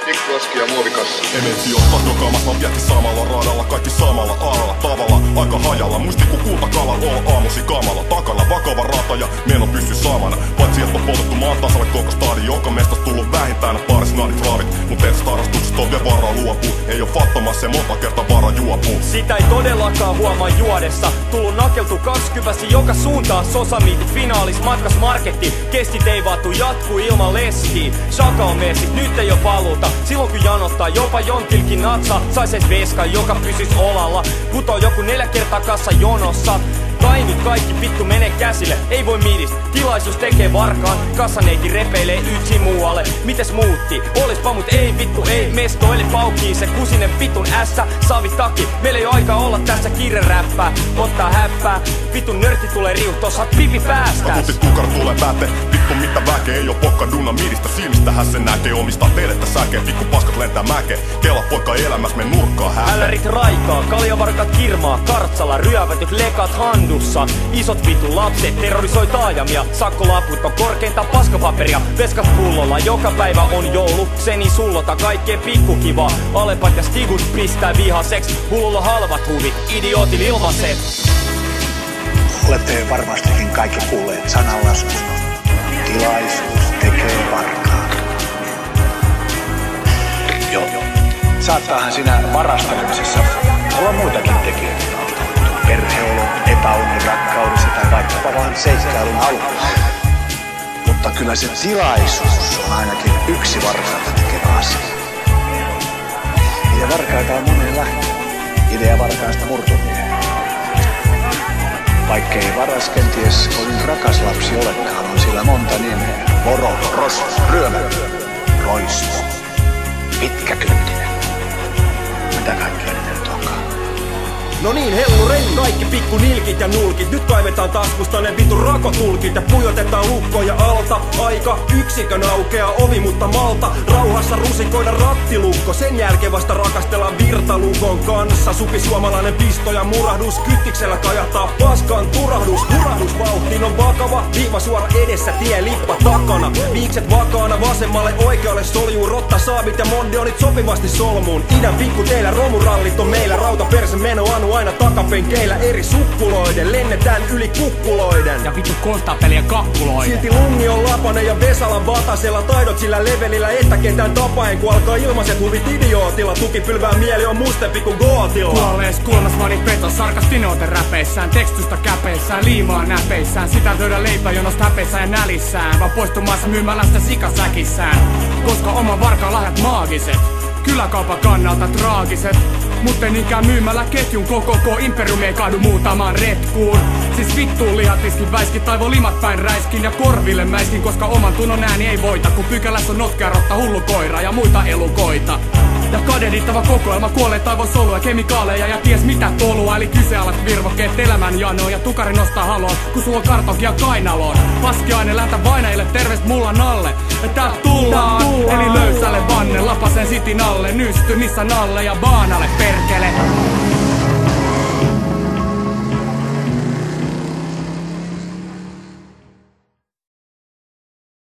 tikkuaski ja muovikassa. Emetsi on patokaamas, mä vietti samalla radalla, kaikki samalla alalla, tavalla aika hajalla. Muisti kun kultakala, olla aamusi kamala. Takana vakava rata ja meno pysy samana. Paitsi et on poltettu maan tasalle koko stadi, joka mestas tullut vähintään pari snaadit flaavit. Mut testarrastuksesta on vielä varaa luopuu. Ei oo fattomassa se monta kertaa vara juopuu. Sitä ei todellakaan huomaa juodessa. Tullut nakeltu 20 joka suuntaan. Sosamiitit finaalis matkas marketti. Kestit ei vaattu jatkuu ilman leskiä. Shaka on mersit, nyt ei oo paluuta. Silloin kun janottaa jopa jontilkin natsa. Sais ees veska, joka pysys olalla. Putoo joku 4 kertaa kassa jonossa. Tai nyt kaikki vittu menee käsille, ei voi midistä. Tilaisuus tekee varkaan, kassaneiti repeilee yksin muualle. Mites muutti? Olispa mut ei vittu ei mesto, eli paukkii se kusinen vittun ässä. Saavi taki, meillä ei oo aikaa olla tässä kirjaräppää. Ottaa häppää, vittun nörtti tulee riuhtoa, saat pipi päästäs. Akuutit tukar tulee päätte, vittu mitä väkeä. Ei oo pokka duna midistä, silmistähän se näkee. Omistaa teidettä säkee, pikku paskat lentää mäkeen. Kela poika elämäs, me nurkkaa häpeä. Älärit raikaa, kaljavarkat kirmaa, kartsala, ryövätyt lekat handussa. Isot vittu lapset terrorisoi taajamia. Sakkolaput on korkeinta paskapaperia. Veskas pullolla, joka päivä on joulu. Seni sullota kaikkeen pikkukivaa. Alepat ja stigut pistää vihaseks. Hullulla halvat huvit, idiootin ilmaset. Olette varmastikin kaikki kuulleet sananlaskusta. Tilaisuus tekee varkaan. Joo. Saattaahan siinä varastelemisessa olla muitakin tekijöitä. Perheolo, epäonni rakkaudessa tai vaikkapa vaan seikkailun alussa. Mutta kyllä se tilaisuus on ainakin yksi varkaita tekevä asia. Ja varkaita on moneen lähtö. Idea varkaasta murtomiehen. Vaikkei varas kenties kovin rakas lapsi olekaan, on sillä monta nimeä. Voro, Rosso, Ryömä, Roisto, Pitkäkyntinen. Mitä kaikkea niitä nyt onkaan? No niin, hellurei, kaikki pikku nilkit ja nulkit. Nyt kaivetaan taskusta ne vitun rakotulkit ja pujotetaan lukkoja alta. Aika yksikön aukeaa ovi, mutta malta. Rauhassa rusikoida rattilukko. Sen jälkeen vasta rakastellaan virtalukon kanssa. Supi suomalainen pisto ja murahdus. Kyttiksellä kajahtaa paskan turahdus. Hurahdus vauhtiin on vakava. Viiva suora edessä, tie lippa takana. Viikset vakaana vasemmalle oikealle soljuu. Rotta saavit ja mondeonit sopivasti solmuun. Idän pikku teillä romurallit on meillä. Rautaperse meno anu aina takapenkeillä eri suppuloiden. Lennetään yli kukkuloiden. Ja vittu konstaapelien kakkuloiden. Silti lungi on lapanen ja Vesalan vatasella. Taidot sillä levelillä, että kentään tapaen. Kun alkaa ilmaiset huvit idiootilla. Tukipylvää mieli on mustempi kuin gootilla. Kuollees kulmas mani petos, sarkastinooten räpeissään. Tekstystä käpeissään, liimaa näpeissään. Sitä töydä leipäjonosta häpeissään ja nälissään. Vaan poistumassa myymälästä sikasäkissään. Koska oma varkaan lahjat maagiset. Kyläkaupan kannalta traagiset. Mut ei niinkään myymällä ketjun koko imperiumi ei kaadu muutamaan retkuun. Siis vittuun lihatiskin väiskin, taivo limat päin räiskin ja korville mäiskin. Koska oman tunnon ääni ei voita, kun pykälässä on notkea rotta, hullu koira ja muita elukoita. Ja kadehdittava kokoelma kuolee taivon soluja, kemikaaleja ja ties mitä tolua. Eli kyseenalaiset virvokkeet elämän janoon ja tukari nostaa haloon, kun sulla on kartonkia kainaloon. Paskiaine lähetä vainajille, terveist mullan alle. Ja täältä tullaan, eli löysälle vanne, lapasen sitin alle. Nysty Nissan alle ja baanalle perkele.